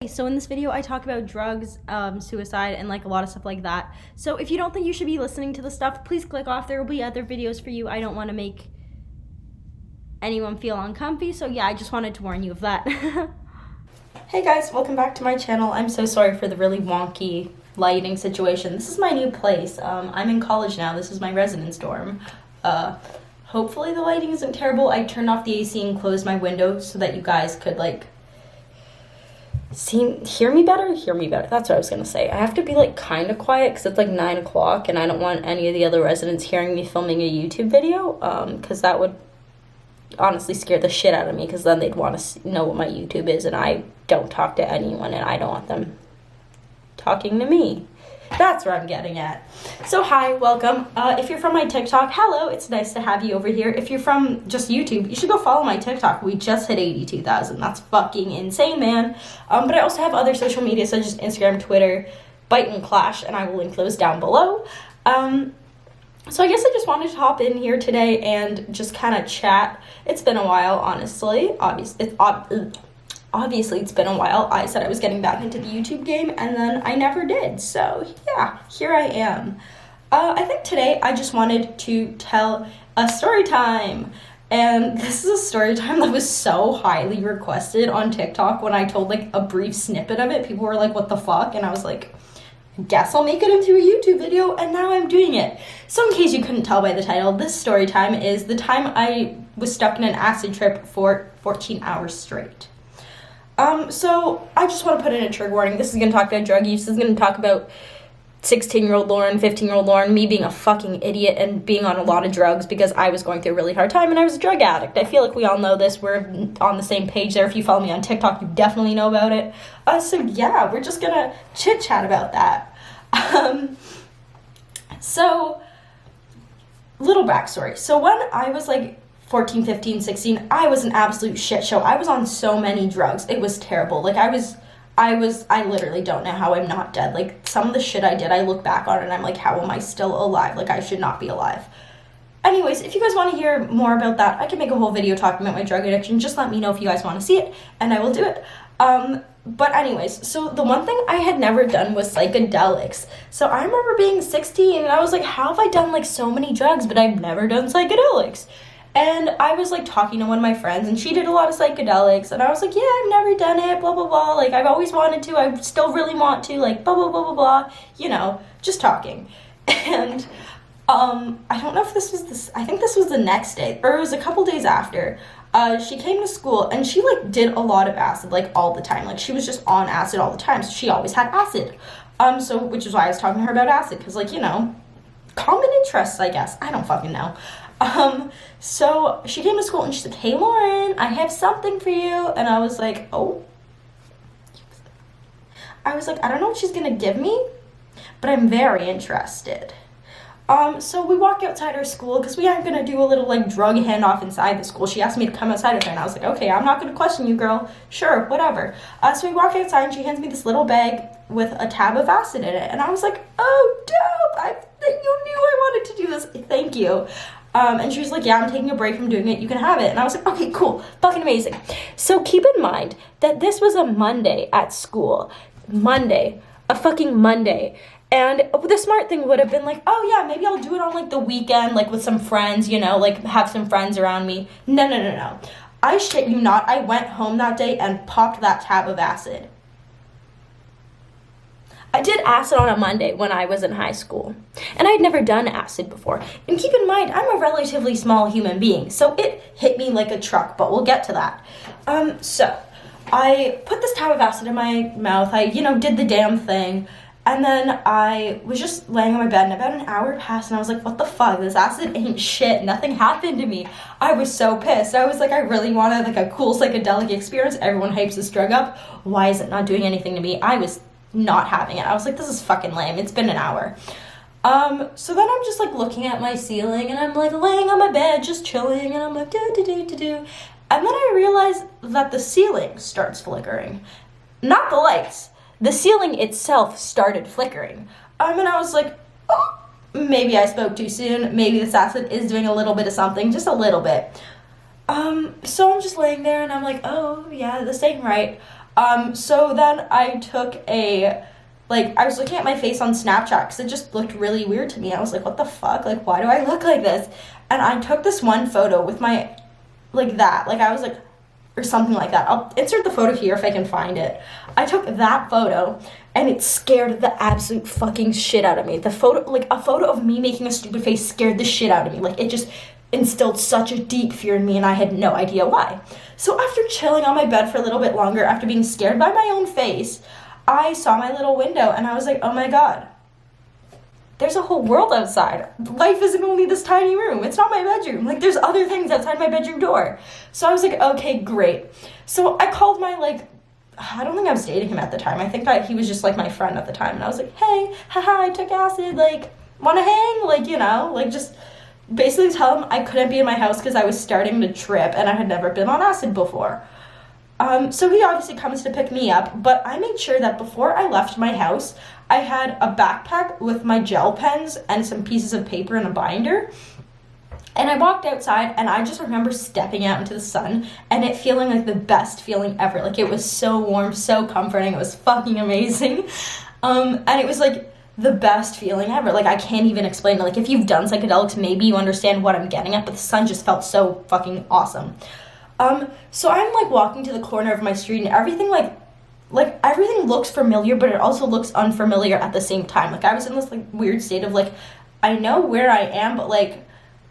So in this video, I talk about drugs, suicide, and like a lot of stuff like that. So if you don't think you should be listening to the stuff, please click off. There will be other videos for you. I don't want to make anyone feel uncomfy. So yeah, I just wanted to warn you of that. Hey guys, welcome back to my channel. I'm so sorry for the really wonky lighting situation. This is my new place. I'm in college now. This is my residence dorm. Hopefully the lighting isn't terrible. I turned off the AC and closed my window so that you guys could like hear me better. That's what I was gonna say. I have to be like kind of quiet because it's like 9 o'clock and I don't want any of the other residents hearing me filming a YouTube video, because that would honestly scare the shit out of me, because then they'd want to know what my YouTube is, and I don't talk to anyone and I don't want them talking to me. That's where I'm getting at. So hi, welcome. If you're from my TikTok, hello, it's nice to have you over here. If you're from just YouTube, you should go follow my TikTok. We just hit 82,000. That's fucking insane, man. But I also have other social media such as Instagram, Twitter, Byte and Clash, and I will link those down below. So I guess I just wanted to hop in here today and just kind of chat. It's been a while, honestly. Obviously, it's been a while. I said I was getting back into the YouTube game, and then I never did. So, yeah, here I am. I think today I just wanted to tell a story time. And this is a story time that was so highly requested on TikTok. When I told, like, a brief snippet of it, people were like, what the fuck? And I was like, I guess I'll make it into a YouTube video, and now I'm doing it. So in case you couldn't tell by the title, this story time is the time I was stuck in an acid trip for 14 hours straight. So I just want to put in a trigger warning. This is going to talk about drug use. This is going to talk about 16-year-old Lauren, 15-year-old Lauren, me being a fucking idiot and being on a lot of drugs because I was going through a really hard time and I was a drug addict. I feel like we all know this. We're on the same page there. If you follow me on TikTok, you definitely know about it. So yeah, we're just going to chit-chat about that. So, little backstory. So when I was like 14, 15, 16, I was an absolute shit show. I was on so many drugs. It was terrible. Like I literally don't know how I'm not dead. Like some of the shit I did, I look back on it and I'm like, how am I still alive? Like I should not be alive. Anyways, if you guys want to hear more about that, I can make a whole video talking about my drug addiction. Just let me know if you guys want to see it and I will do it. But anyways, so the one thing I had never done was psychedelics. So I remember being 16 and I was like, how have I done like so many drugs, but I've never done psychedelics? And I was like talking to one of my friends and she did a lot of psychedelics and I was like, yeah, I've never done it, blah, blah, blah. Like I've always wanted to, I still really want to, like blah, blah, blah, blah, blah, you know, just talking. And I don't know if this was I think this was the next day or it was a couple days after. She came to school and she like did a lot of acid like all the time. Like she was just on acid all the time. So she always had acid. So which is why I was talking to her about acid. Cause like, you know, common interests, I guess. I don't fucking know. So she came to school and she's like, hey Lauren, I have something for you. And I was like, oh. I was like, I don't know what she's gonna give me, but I'm very interested. So we walk outside our school because we aren't going to do a little like drug handoff inside the school. She asked me to come outside with her and I was like, okay, I'm not going to question you, girl. Sure, whatever. So we walk outside and she hands me this little bag with a tab of acid in it. And I was like, oh, dope. You knew I wanted to do this. Thank you. And she was like, yeah, I'm taking a break from doing it. You can have it. And I was like, okay, cool. Fucking amazing. So keep in mind that this was a Monday at school. A fucking Monday. And the smart thing would have been like, oh yeah, maybe I'll do it on like the weekend, like with some friends, you know, like have some friends around me. No. I shit you not. I went home that day and popped that tab of acid. I did acid on a Monday when I was in high school. And I'd never done acid before. And keep in mind, I'm a relatively small human being. So it hit me like a truck, but we'll get to that. So I put this tab of acid in my mouth. I, you know, did the damn thing. And then I was just laying on my bed and about an hour passed and I was like, what the fuck? This acid ain't shit. Nothing happened to me. I was so pissed. I was like, I really wanted like a cool psychedelic experience. Everyone hypes this drug up. Why is it not doing anything to me? I was not having it. I was like, this is fucking lame. It's been an hour. So then I'm just like looking at my ceiling and I'm like laying on my bed, just chilling. And I'm like, do. And then I realize that the ceiling starts flickering. Not the lights. The ceiling itself started flickering. And I was like, oh, maybe I spoke too soon. Maybe this acid is doing a little bit of something, just a little bit. So I'm just laying there and I'm like, oh, yeah, this ain't right. So then I took I was looking at my face on Snapchat because it just looked really weird to me. I was like, what the fuck? Like, why do I look like this? And I took this one photo with my, I was like, or something like that. I'll insert the photo here if I can find it. I took that photo, and it scared the absolute fucking shit out of me. A photo of me making a stupid face scared the shit out of me. Like, it just instilled such a deep fear in me, and I had no idea why. So after chilling on my bed for a little bit longer, after being scared by my own face, I saw my little window, and I was like, oh my god, there's a whole world outside. Life isn't only this tiny room. It's not my bedroom. Like, there's other things outside my bedroom door. So I was like, okay, great. So I called my, I don't think I was dating him at the time. I think he was just, my friend at the time. And I was like, hey, haha, I took acid. Wanna hang? Just basically tell him I couldn't be in my house because I was starting to trip and I had never been on acid before. So he obviously comes to pick me up, but I made sure that before I left my house, I had a backpack with my gel pens and some pieces of paper and a binder. And I walked outside, and I just remember stepping out into the sun and it feeling like the best feeling ever. It was so warm, so comforting. It was fucking amazing. And it was the best feeling ever. I can't even explain it. If you've done psychedelics, maybe you understand what I'm getting at, but the sun just felt so fucking awesome. So I'm walking to the corner of my street, and everything everything looks familiar, but it also looks unfamiliar at the same time. I was in this weird state of I know where I am, but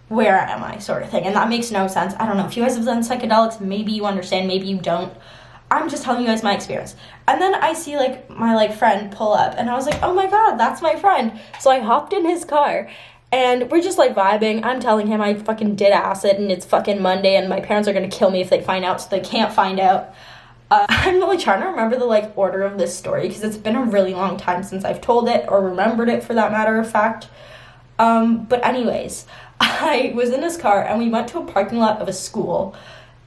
where am I sort of thing, and that makes no sense. I don't know if you guys have done psychedelics, maybe you understand, maybe you don't. I'm just telling you guys my experience. And then I see my friend pull up, and I was like, oh my god, that's my friend. So I hopped in his car, and we're just vibing. I'm telling him I fucking did acid, and it's fucking Monday, and my parents are gonna kill me if they find out, so they can't find out. I'm really trying to remember the order of this story because it's been a really long time since I've told it or remembered it, for that matter of fact. But anyways, I was in his car and we went to a parking lot of a school,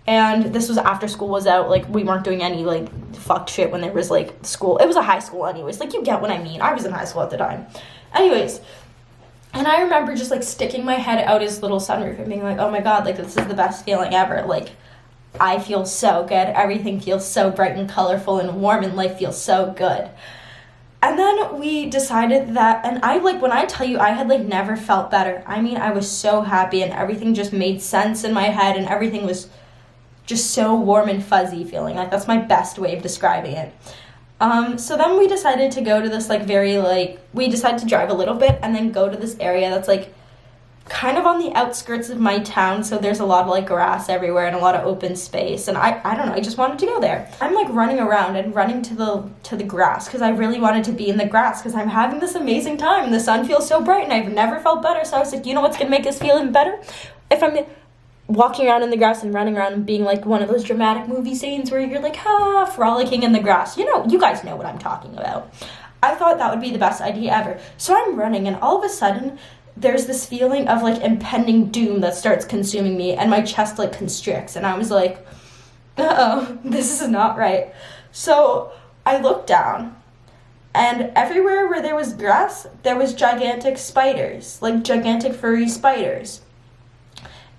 and this was after school was out. We weren't doing any fucked shit when there was school. It was a high school anyways. You get what I mean. I was in high school at the time. Anyways, and I remember just sticking my head out his little sunroof and being oh my god, this is the best feeling ever. I feel so good. Everything feels so bright and colorful and warm, and life feels so good. And then we decided that, and I when I tell you I had never felt better. I mean, I was so happy, and everything just made sense in my head, and everything was just so warm and fuzzy feeling. That's my best way of describing it. So then we decided to go to this we decided to drive a little bit and then go to this area that's kind of on the outskirts of my town, so there's a lot of grass everywhere and a lot of open space, and I don't know, I just wanted to go there. I'm running around and running to the grass because I really wanted to be in the grass because I'm having this amazing time and the sun feels so bright and I've never felt better. So I was you know what's gonna make us feel even better? If I'm walking around in the grass and running around and being one of those dramatic movie scenes where you're frolicking in the grass. You guys know what I'm talking about. I thought that would be the best idea ever. So I'm running, and all of a sudden there's this feeling of impending doom that starts consuming me, and my chest constricts, and I was uh-oh, this is not right. So I looked down, and everywhere where there was grass, there was gigantic spiders, gigantic furry spiders.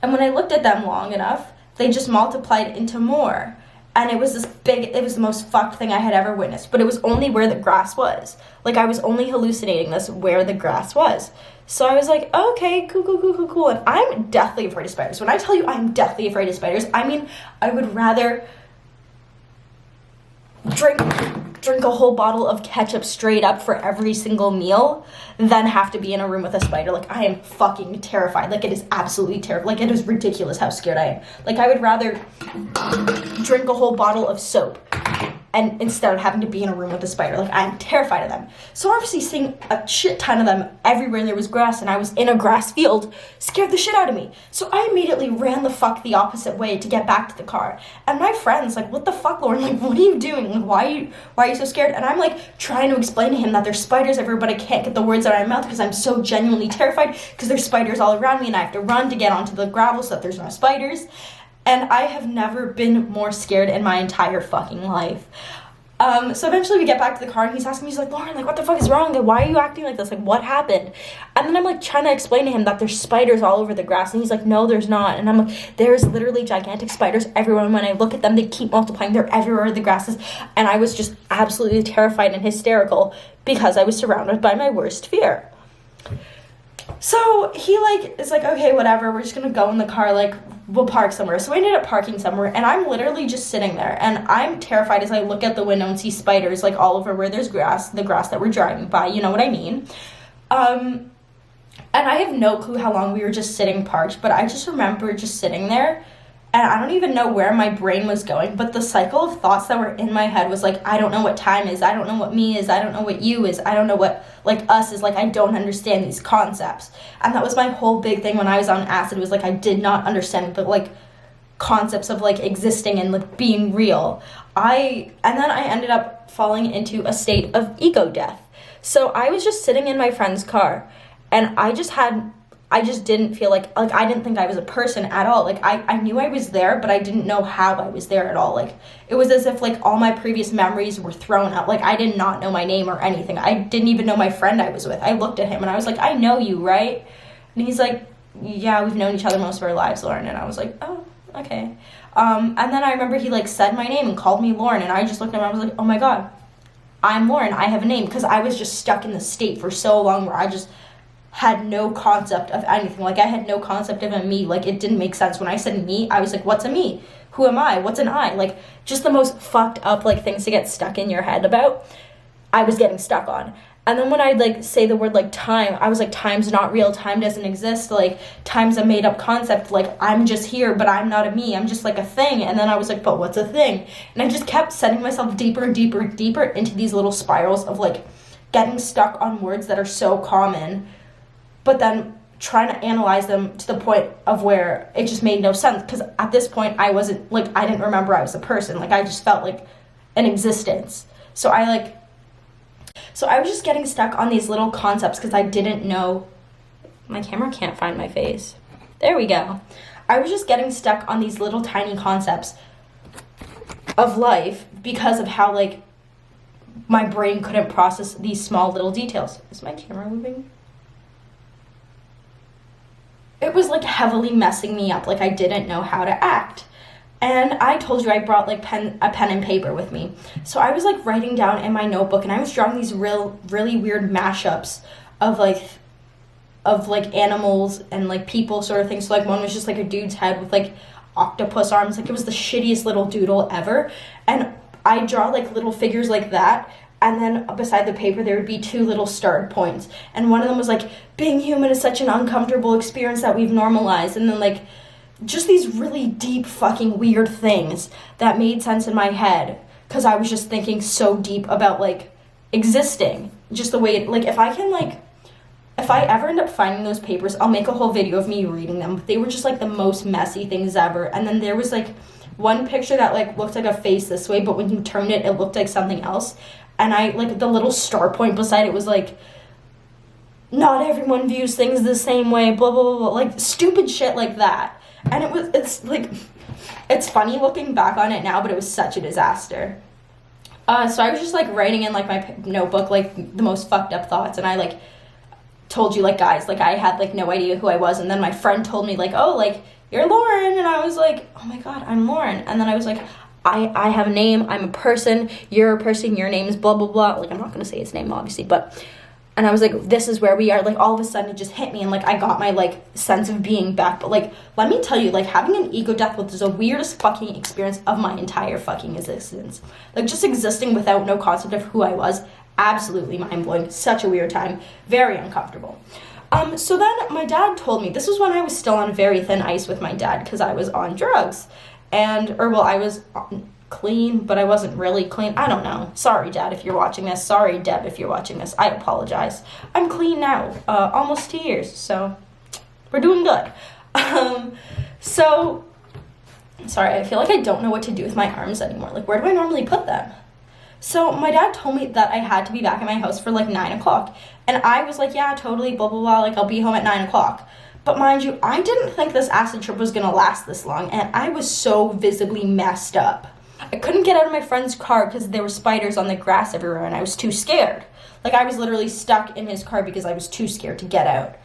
And when I looked at them long enough, they just multiplied into more. And it was the most fucked thing I had ever witnessed, but it was only where the grass was. I was only hallucinating this where the grass was. So I was okay, cool. And I'm deathly afraid of spiders. When I tell you I'm deathly afraid of spiders, I mean, I would rather drink a whole bottle of ketchup straight up for every single meal than have to be in a room with a spider. I am fucking terrified. It is absolutely terrible. It is ridiculous how scared I am. I would rather drink a whole bottle of soap and instead of having to be in a room with a spider. I'm terrified of them. So obviously seeing a shit ton of them everywhere there was grass and I was in a grass field scared the shit out of me. So I immediately ran the fuck the opposite way to get back to the car. And my friend's what the fuck, Lauren? What are you doing? Why are you so scared? And I'm trying to explain to him that there's spiders everywhere, but I can't get the words out of my mouth because I'm so genuinely terrified because there's spiders all around me and I have to run to get onto the gravel so that there's no spiders. And I have never been more scared in my entire fucking life. So eventually we get back to the car and he's asking me, he's like, Lauren, like, what the fuck is wrong? Like, why are you acting like this? Like, what happened? And then I'm like trying to explain to him that there's spiders all over the grass. And he's like, no, there's not. And I'm like, there's literally gigantic spiders everywhere. And when I look at them, they keep multiplying. They're everywhere in the grasses. And I was just absolutely terrified and hysterical because I was surrounded by my worst fear. So he like is like, okay, whatever, we're just gonna go in the car, like we'll park somewhere. So we ended up parking somewhere and I'm literally just sitting there and I'm terrified as I look out the window and see spiders like all over where there's grass, the grass that we're driving by, you know what I mean? And I have no clue how long we were just sitting parked, but I just remember just sitting there and I don't even know where my brain was going, but the cycle of thoughts that were in my head was like, I don't know what time is, I don't know what me is, I don't know what you is, I don't know what like us is, like I don't understand these concepts. And that was my whole big thing when I was on acid, was like I did not understand the like concepts of like existing and like being real. And then I ended up falling into a state of ego death. So I was just sitting in my friend's car and I just didn't feel like I didn't think I was a person at all. Like I knew I was there, but I didn't know how I was there at all. Like it was as if like all my previous memories were thrown out. Like I did not know my name or anything. I didn't even know my friend I was with. I looked at him and I was like, I know you, right? And he's like, yeah, we've known each other most of our lives, Lauren. And I was like, oh, okay. And then I remember he like said my name and called me Lauren, and I just looked at him and I was like, oh my God, I'm Lauren. I have a name, because I was just stuck in the state for so long where I just had no concept of anything. Like I had no concept of a me. Like it didn't make sense. When I said me, I was like, what's a me? Who am I? What's an I? Like just the most fucked up like things to get stuck in your head about, I was getting stuck on. And then when I'd like say the word like time, I was like, time's not real, time doesn't exist, like time's a made up concept, like I'm just here but I'm not a me, I'm just like a thing. And then I was like, but what's a thing? And I just kept setting myself deeper and deeper and deeper into these little spirals of like getting stuck on words that are so common, but then trying to analyze them to the point of where it just made no sense. Because at this point I wasn't like, I didn't remember I was a person. Like I just felt like an existence. So I was just getting stuck on these little concepts because I didn't know. My camera can't find my face. There we go. I was just getting stuck on these little tiny concepts of life because of how like my brain couldn't process these small little details. Is my camera moving? It was like heavily messing me up. Like I didn't know how to act. And I told you I brought like a pen and paper with me. So I was like writing down in my notebook and I was drawing these really weird mashups of like animals and like people sort of things. So like one was just like a dude's head with like octopus arms. Like it was the shittiest little doodle ever. And I draw like little figures like that. And then beside the paper, there would be two little starred points. And one of them was like, being human is such an uncomfortable experience that we've normalized. And then like, just these really deep fucking weird things that made sense in my head because I was just thinking so deep about like existing, just the way it, like if I ever end up finding those papers, I'll make a whole video of me reading them. They were just like the most messy things ever. And then there was like one picture that like looked like a face this way, but when you turned it, it looked like something else. And I like the little star point beside it was like, not everyone views things the same way, blah blah blah, blah. Like stupid shit like that. And it's funny looking back on it now, but it was such a disaster. So I was just like writing in like my notebook like the most fucked up thoughts, and I like told you like, guys, like I had like no idea who I was, and then my friend told me like, oh, like you're Lauren, and I was like, oh my God, I'm Lauren. And then I was like, I have a name, I'm a person, you're a person, your name is blah blah blah. Like I'm not gonna say his name obviously, but. And I was like, this is where we are. Like, all of a sudden, it just hit me. And, like, I got my, like, sense of being back. But, like, let me tell you, like, having an ego death was the weirdest fucking experience of my entire fucking existence. Like, just existing without no concept of who I was. Absolutely mind-blowing. Such a weird time. Very uncomfortable. So then my dad told me, this was when I was still on very thin ice with my dad because I was on drugs. I was clean, but I wasn't really clean. I don't know. Sorry, Dad, if you're watching this. Sorry, Deb, if you're watching this. I apologize. I'm clean now. Almost 2 years, so we're doing good. So, sorry, I feel like I don't know what to do with my arms anymore. Like, where do I normally put them? So, my dad told me that I had to be back at my house for, like, 9 o'clock. And I was like, yeah, totally, blah, blah, blah. Like, I'll be home at 9 o'clock. But mind you, I didn't think this acid trip was going to last this long. And I was so visibly messed up. I couldn't get out of my friend's car because there were spiders on the grass everywhere and I was too scared. Like, I was literally stuck in his car because I was too scared to get out.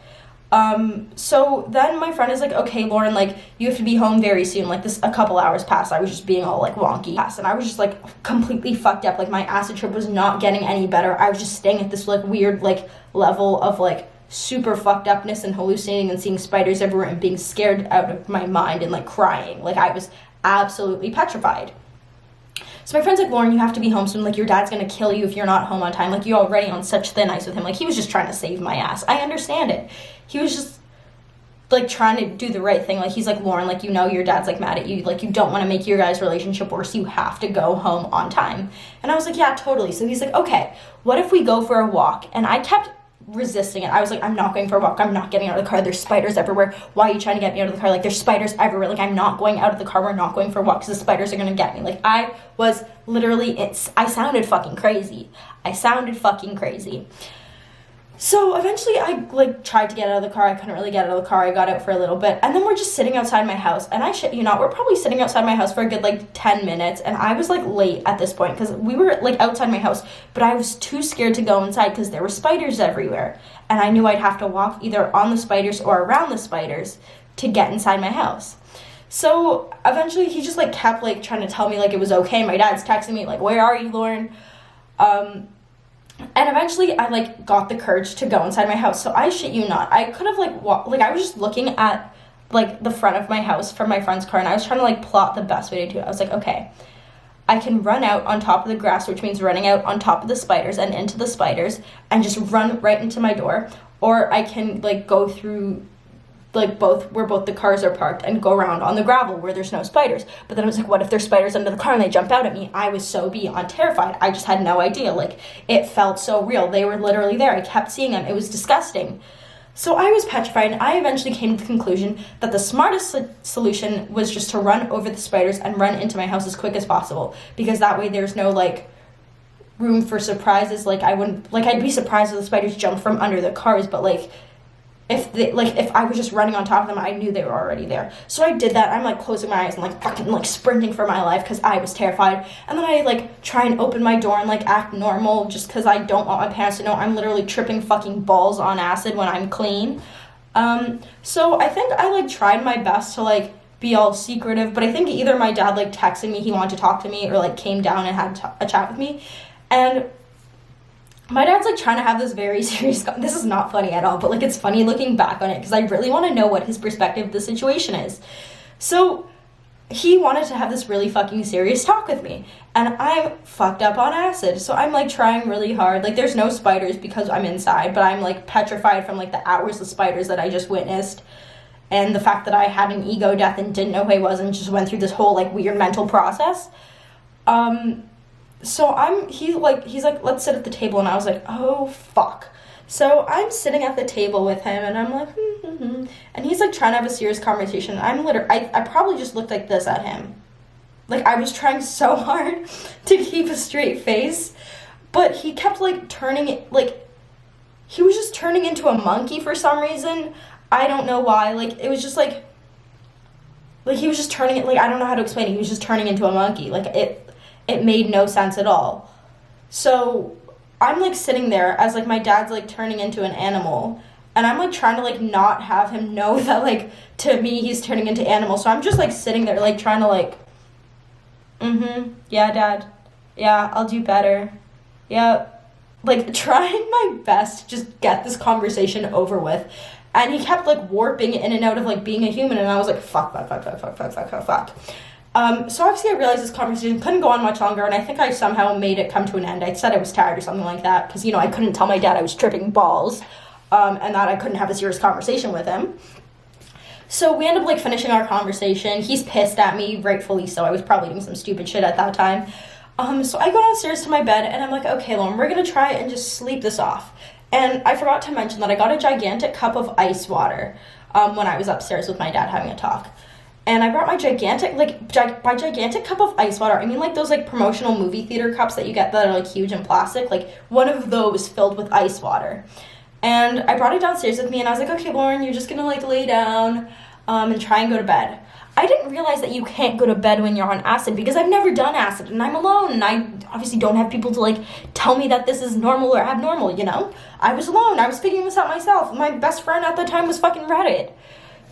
So then my friend is like, okay, Lauren, like, you have to be home very soon. Like, a couple hours passed. I was just being all, like, wonky. And I was just, like, completely fucked up. Like, my acid trip was not getting any better. I was just staying at this, like, weird, like, level of, like, super fucked upness and hallucinating and seeing spiders everywhere and being scared out of my mind and, like, crying. Like, I was absolutely petrified. So my friend's like, Lauren, you have to be home soon. Like, your dad's gonna kill you if you're not home on time. Like, you're already on such thin ice with him. Like, he was just trying to save my ass. I understand it. He was just, like, trying to do the right thing. Like, he's like, Lauren, like, you know your dad's, like, mad at you. Like, you don't want to make your guys' relationship worse. You have to go home on time. And I was like, yeah, totally. So he's like, okay, what if we go for a walk? And I kept resisting it. I was like, I'm not going for a walk. I'm not getting out of the car. There's spiders everywhere. Why are you trying to get me out of the car? Like, there's spiders everywhere. Like, I'm not going out of the car. We're not going for a walk because the spiders are going to get me. Like, I was literally, I sounded fucking crazy. So eventually I, like, tried to get out of the car. I couldn't really get out of the car. I got out for a little bit. And then we're just sitting outside my house. And I shit you not, we're probably sitting outside my house for a good, like, 10 minutes. And I was, like, late at this point because we were, like, outside my house. But I was too scared to go inside because there were spiders everywhere. And I knew I'd have to walk either on the spiders or around the spiders to get inside my house. So eventually he just, like, kept, like, trying to tell me, like, it was okay. My dad's texting me, like, where are you, Lauren? And eventually I, like, got the courage to go inside my house. So I shit you not, I could have, like, I was just looking at, like, the front of my house from my friend's car, and I was trying to, like, plot the best way to do it. I was like, okay, I can run out on top of the grass, which means running out on top of the spiders and into the spiders and just run right into my door. Or I can, like, go through, like, where both the cars are parked and go around on the gravel where there's no spiders. But then I was like, what if there's spiders under the car and they jump out at me? I was so beyond terrified. I just had no idea. Like, it felt so real. They were literally there. I kept seeing them. It was disgusting. So I was petrified, and I eventually came to the conclusion that the smartest solution was just to run over the spiders and run into my house as quick as possible, because that way there's no, like, room for surprises. Like, I'd be surprised if the spiders jumped from under the cars, but, like, if I was just running on top of them, I knew they were already there. So I did that. I'm, like, closing my eyes and, like, fucking, like, sprinting for my life because I was terrified. And then I, like, try and open my door and, like, act normal just because I don't want my parents to know I'm literally tripping fucking balls on acid when I'm clean. So I think I, like, tried my best to, like, be all secretive, but I think either my dad, like, texted me he wanted to talk to me or, like, came down and had a chat with me. And my dad's, like, trying to have this very serious this is not funny at all, but, like, it's funny looking back on it because I really want to know what his perspective of the situation is. So he wanted to have this really fucking serious talk with me, and I'm fucked up on acid, so I'm, like, trying really hard. Like, there's no spiders because I'm inside, but I'm, like, petrified from, like, the hours of spiders that I just witnessed, and the fact that I had an ego death and didn't know who I was and just went through this whole, like, weird mental process. So he's like, let's sit at the table, and I was like, oh, fuck. So I'm sitting at the table with him, and I'm like, and he's, like, trying to have a serious conversation. I probably just looked like this at him. Like, I was trying so hard to keep a straight face, but he kept, like, he was just turning into a monkey for some reason. I don't know why. Like, it was just, like, he was just turning it, like, I don't know how to explain it. He was just turning into a monkey. Like, it made no sense at all. So I'm, like, sitting there as, like, my dad's, like, turning into an animal, and I'm, like, trying to, like, not have him know that, like, to me he's turning into animal. So I'm just, like, sitting there, like, trying to, like, yeah, Dad, yeah, I'll do better, yeah, like, trying my best to just get this conversation over with. And he kept, like, warping in and out of, like, being a human, and I was like, fuck. So obviously I realized this conversation couldn't go on much longer, and I think I somehow made it come to an end. I said I was tired or something like that, because, you know, I couldn't tell my dad I was tripping balls, and that I couldn't have a serious conversation with him. So we ended up, like, finishing our conversation. He's pissed at me, rightfully so. I was probably doing some stupid shit at that time. So I go downstairs to my bed, and I'm like, okay, Lauren, we're gonna try and just sleep this off. And I forgot to mention that I got a gigantic cup of ice water when I was upstairs with my dad having a talk. And I brought my gigantic, by gigantic cup of ice water, I mean, like, those, like, promotional movie theater cups that you get that are, like, huge and plastic. Like, one of those filled with ice water. And I brought it downstairs with me, and I was like, okay, Lauren, you're just gonna, like, lay down and try and go to bed. I didn't realize that you can't go to bed when you're on acid, because I've never done acid and I'm alone, and I obviously don't have people to like tell me that this is normal or abnormal, you know? I was alone. I was figuring this out myself. My best friend at the time was fucking Reddit.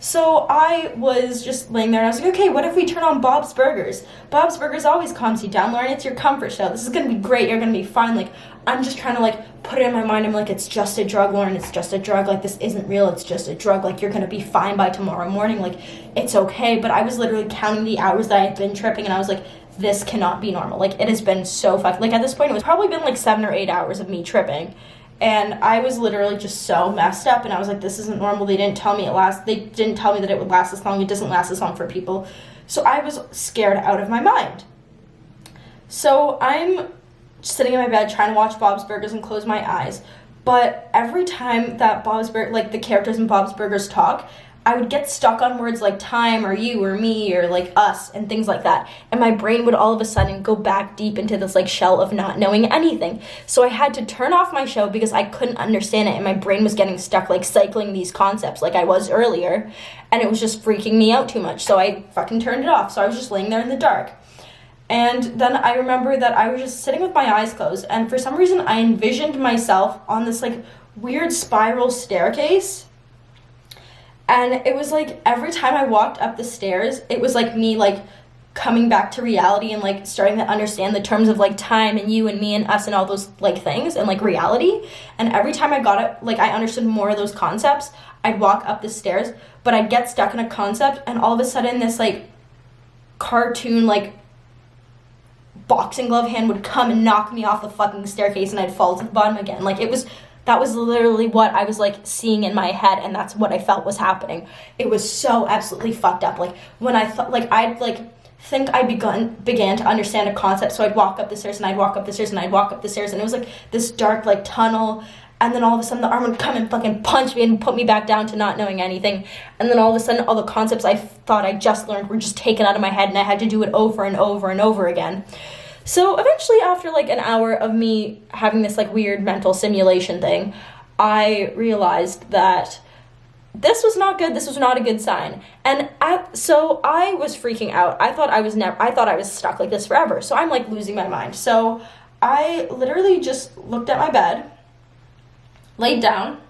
So I was just laying there and I was like, okay, what if we turn on Bob's Burgers? Bob's Burgers always calms you down, Lauren. It's your comfort show. This is going to be great. You're going to be fine. Like, I'm just trying to like put it in my mind. I'm like, it's just a drug, Lauren. It's just a drug. Like, this isn't real. It's just a drug. Like, you're going to be fine by tomorrow morning. Like, it's okay. But I was literally counting the hours that I had been tripping, and I was like, this cannot be normal. Like, it has been so fucked. Like, at this point, it was probably been like 7 or 8 hours of me tripping. And I was literally just so messed up, and I was like, this isn't normal. They didn't tell me they didn't tell me that it would last this long. It doesn't last this long for people. So I was scared out of my mind. So I'm sitting in my bed trying to watch Bob's Burgers and close my eyes. But every time that the characters in Bob's Burgers talk, I would get stuck on words like time or you or me or like us and things like that. And my brain would all of a sudden go back deep into this like shell of not knowing anything. So I had to turn off my show because I couldn't understand it, and my brain was getting stuck like cycling these concepts like I was earlier, and it was just freaking me out too much. So I fucking turned it off. So I was just laying there in the dark. And then I remember that I was just sitting with my eyes closed, and for some reason I envisioned myself on this like weird spiral staircase. And it was like every time I walked up the stairs, it was like me like coming back to reality and like starting to understand the terms of like time and you and me and us and all those like things and like reality. And every time I got it, like I understood more of those concepts, I'd walk up the stairs, but I'd get stuck in a concept, and all of a sudden this like cartoon like boxing glove hand would come and knock me off the fucking staircase, and I'd fall to the bottom again. Like that was literally what I was like seeing in my head, and that's what I felt was happening. It was so absolutely fucked up. Like when I thought, like I'd like think I began to understand a concept, so I'd walk up the stairs and I'd walk up the stairs and I'd walk up the stairs, and it was like this dark like tunnel, and then all of a sudden the arm would come and fucking punch me and put me back down to not knowing anything, and then all of a sudden all the concepts I thought I just learned were just taken out of my head, and I had to do it over and over and over again. So eventually, after like an hour of me having this like weird mental simulation thing, I realized that this was not good. This was not a good sign. And so I was freaking out. I thought I was stuck like this forever. So I'm like losing my mind. So I literally just looked at my bed, laid down,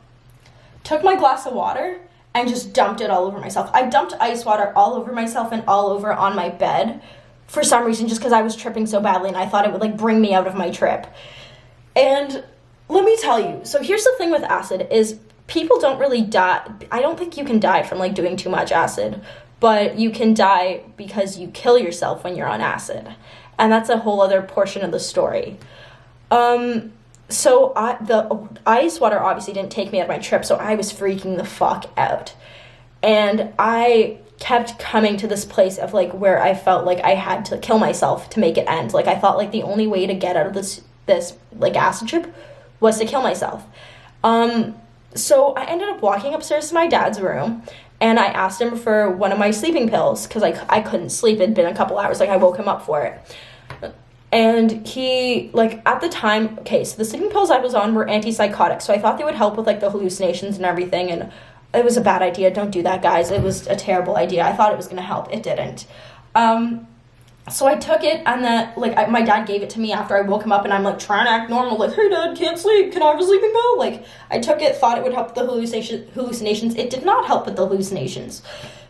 took my glass of water, and just dumped it all over myself. I dumped ice water all over myself and all over on my bed, for some reason, just because I was tripping so badly and I thought it would like bring me out of my trip. And let me tell you, so here's the thing with acid is people don't really die. I don't think you can die from like doing too much acid, but you can die because you kill yourself when you're on acid. And that's a whole other portion of the story. So the ice water obviously didn't take me out of my trip, so I was freaking the fuck out. And I kept coming to this place of like where I felt like I had to kill myself to make it end. Like I thought like the only way to get out of this like acid trip was to kill myself. So I ended up walking upstairs to my dad's room, and I asked him for one of my sleeping pills because I couldn't sleep. It'd been a couple hours. Like I woke him up for it. And he, like, at the time, okay, so the sleeping pills I was on were antipsychotics, so I thought they would help with, like, the hallucinations and everything, and it was a bad idea. Don't do that, guys. It was a terrible idea. I thought it was going to help. It didn't. So I took it, and then, like, my dad gave it to me after I woke him up, and I'm, like, trying to act normal, like, hey, Dad, can't sleep. Can I have a sleeping pill? Like, I took it, thought it would help with the hallucinations. It did not help with the hallucinations.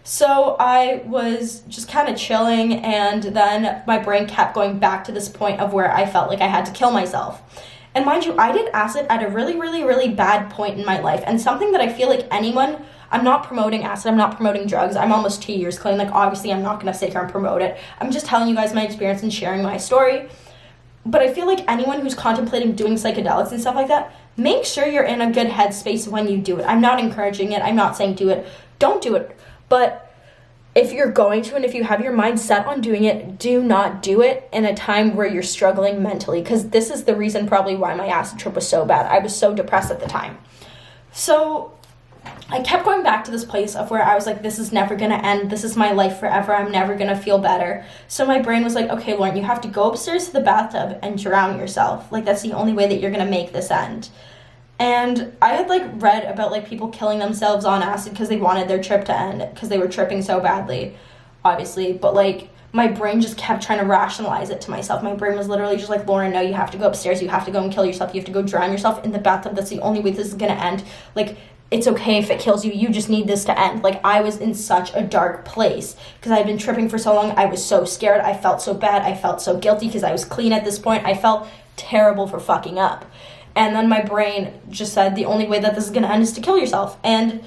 So I was just kind of chilling, and then my brain kept going back to this point of where I felt like I had to kill myself. And mind you, I did acid at a really, really, really bad point in my life, and something that I feel like anyone, I'm not promoting acid, I'm not promoting drugs, I'm almost 2 years clean, like obviously I'm not going to sit here and promote it, I'm just telling you guys my experience and sharing my story. But I feel like anyone who's contemplating doing psychedelics and stuff like that, make sure you're in a good headspace when you do it. I'm not encouraging it, I'm not saying do it, don't do it. But if you're going to, and if you have your mind set on doing it, do not do it in a time where you're struggling mentally, because this is the reason probably why my acid trip was so bad. I was so depressed at the time. So I kept going back to this place of where I was like, this is never going to end. This is my life forever. I'm never going to feel better. So my brain was like, okay, Lauren, you have to go upstairs to the bathtub and drown yourself. Like, that's the only way that you're going to make this end. And I had, like, read about, like, people killing themselves on acid because they wanted their trip to end because they were tripping so badly. obviously, but like my brain just kept trying to rationalize it to myself. My brain was literally just like, Lauren, no, you have to go upstairs, you have to go and kill yourself, you have to go drown yourself in the bathtub, that's the only way this is gonna end. Like, it's okay if it kills you, you just need this to end. Like, I was in such a dark place because I had been tripping for so long. I was so scared, I felt so bad, I felt so guilty because I was clean at this point. I felt terrible for fucking up. And then my brain just said the only way that this is gonna end is to kill yourself. And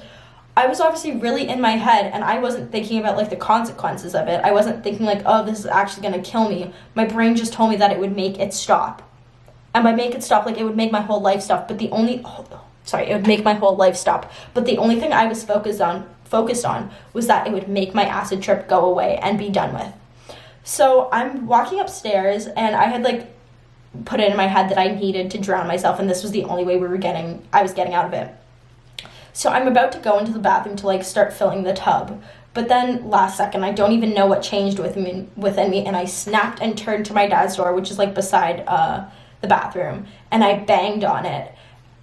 I was obviously really in my head, and I wasn't thinking about like the consequences of it. I wasn't thinking like, oh, this is actually gonna kill me. My brain just told me that it would make it stop. And by make it stop, like, it would make my whole life stop. But it would make my whole life stop. But the only thing I was focused on was that it would make my acid trip go away and be done with. So I'm walking upstairs, and I had like put it in my head that I needed to drown myself, and this was the only way I was getting out of it. So I'm about to go into the bathroom to like start filling the tub. But then last second, I don't even know what changed within me, and I snapped and turned to my dad's door, which is like beside the bathroom, and I banged on it.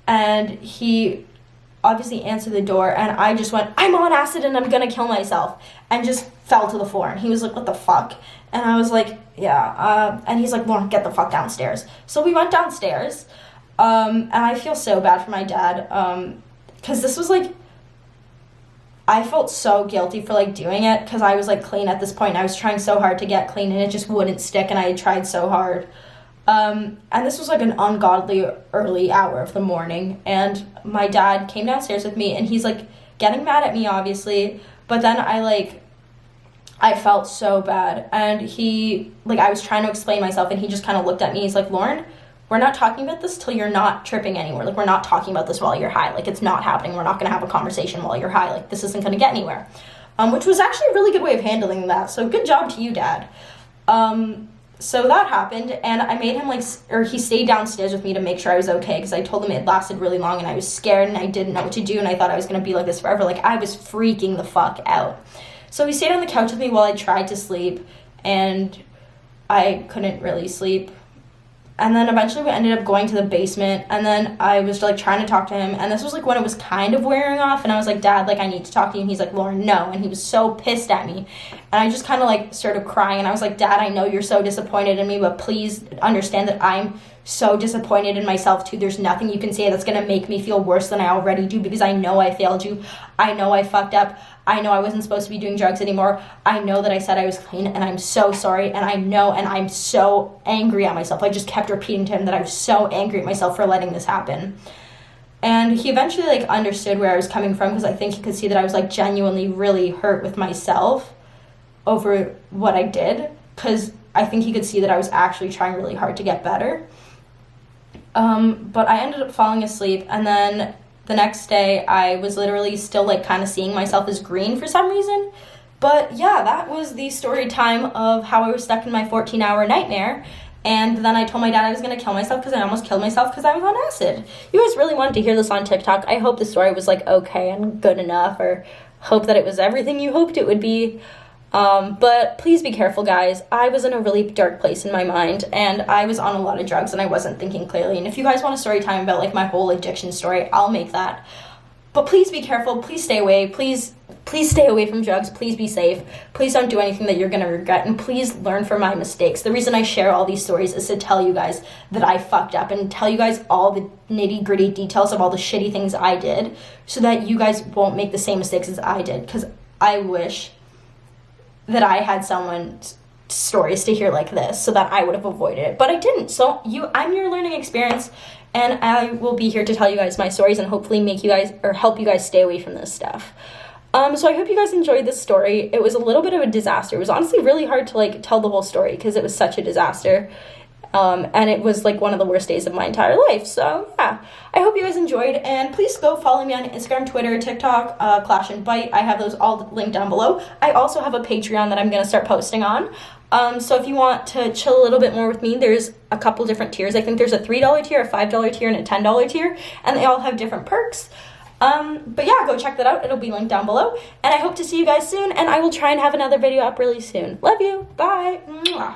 And he obviously answered the door, and I just went, I'm on acid and I'm gonna kill myself, and just fell to the floor. And he was like, what the fuck? And I was like, yeah. And he's like, Lauren, get the fuck downstairs. So we went downstairs, and I feel so bad for my dad, because this was like, I felt so guilty for like doing it, because I was like clean at this point. I was trying so hard to get clean, and it just wouldn't stick, and I had tried so hard. And this was like an ungodly early hour of the morning, and my dad came downstairs with me, and he's like getting mad at me, obviously, but then I felt so bad, and I was trying to explain myself, and he just kind of looked at me. He's like, Lauren, we're not talking about this till you're not tripping anywhere. Like, we're not talking about this while you're high. Like, it's not happening. We're not going to have a conversation while you're high. Like, this isn't going to get anywhere. Which was actually a really good way of handling that. So good job to you, Dad. So that happened, and I made him he stayed downstairs with me to make sure I was okay, because I told him it had lasted really long, and I was scared, and I didn't know what to do, and I thought I was going to be like this forever. Like, I was freaking the fuck out. So he stayed on the couch with me while I tried to sleep, and I couldn't really sleep. And then eventually we ended up going to the basement, and then I was like trying to talk to him, and this was like when it was kind of wearing off, and I was like, Dad, like, I need to talk to you. And he's like, Lauren, no. And he was so pissed at me, and I just kind of like started crying, and I was like, Dad, I know you're so disappointed in me, but please understand that I'm so disappointed in myself too. There's nothing you can say that's gonna make me feel worse than I already do, because I know I failed you. I know I fucked up. I know I wasn't supposed to be doing drugs anymore. I know that I said I was clean, and I'm so sorry, and I know, and I'm so angry at myself. I just kept repeating to him that I was so angry at myself for letting this happen. And he eventually like understood where I was coming from, because I think he could see that I was like genuinely really hurt with myself over what I did, because I think he could see that I was actually trying really hard to get better. But I ended up falling asleep, and then the next day I was literally still like kind of seeing myself as green for some reason. But yeah, that was the story time of how I was stuck in my 14-hour nightmare. And then I told my dad I was going to kill myself, because I almost killed myself because I was on acid. You guys really wanted to hear this on TikTok. I hope the story was like okay and good enough, or hope that it was everything you hoped it would be. But please be careful, guys. I was in a really dark place in my mind, and I was on a lot of drugs, and I wasn't thinking clearly. And if you guys want a story time about like my whole addiction story, I'll make that. But please be careful. Please stay away. Please stay away from drugs. Please be safe. Please don't do anything that you're going to regret, and please learn from my mistakes. The reason I share all these stories is to tell you guys that I fucked up, and tell you guys all the nitty-gritty details of all the shitty things I did, so that you guys won't make the same mistakes as I did, because I wish that I had someone's stories to hear like this, so that I would have avoided it, but I didn't. So I'm your learning experience, and I will be here to tell you guys my stories, and hopefully make you guys, or help you guys stay away from this stuff. So I hope you guys enjoyed this story. It was a little bit of a disaster. It was honestly really hard to like tell the whole story, because it was such a disaster. And it was like one of the worst days of my entire life. So yeah, I hope you guys enjoyed, and please go follow me on Instagram, Twitter, TikTok, Clash and Bite. I have those all linked down below. I also have a Patreon that I'm going to start posting on. So if you want to chill a little bit more with me, there's a couple different tiers. I think there's a $3 tier, a $5 tier, and a $10 tier, and they all have different perks. But yeah, go check that out. It'll be linked down below, and I hope to see you guys soon, and I will try and have another video up really soon. Love you. Bye. Mwah.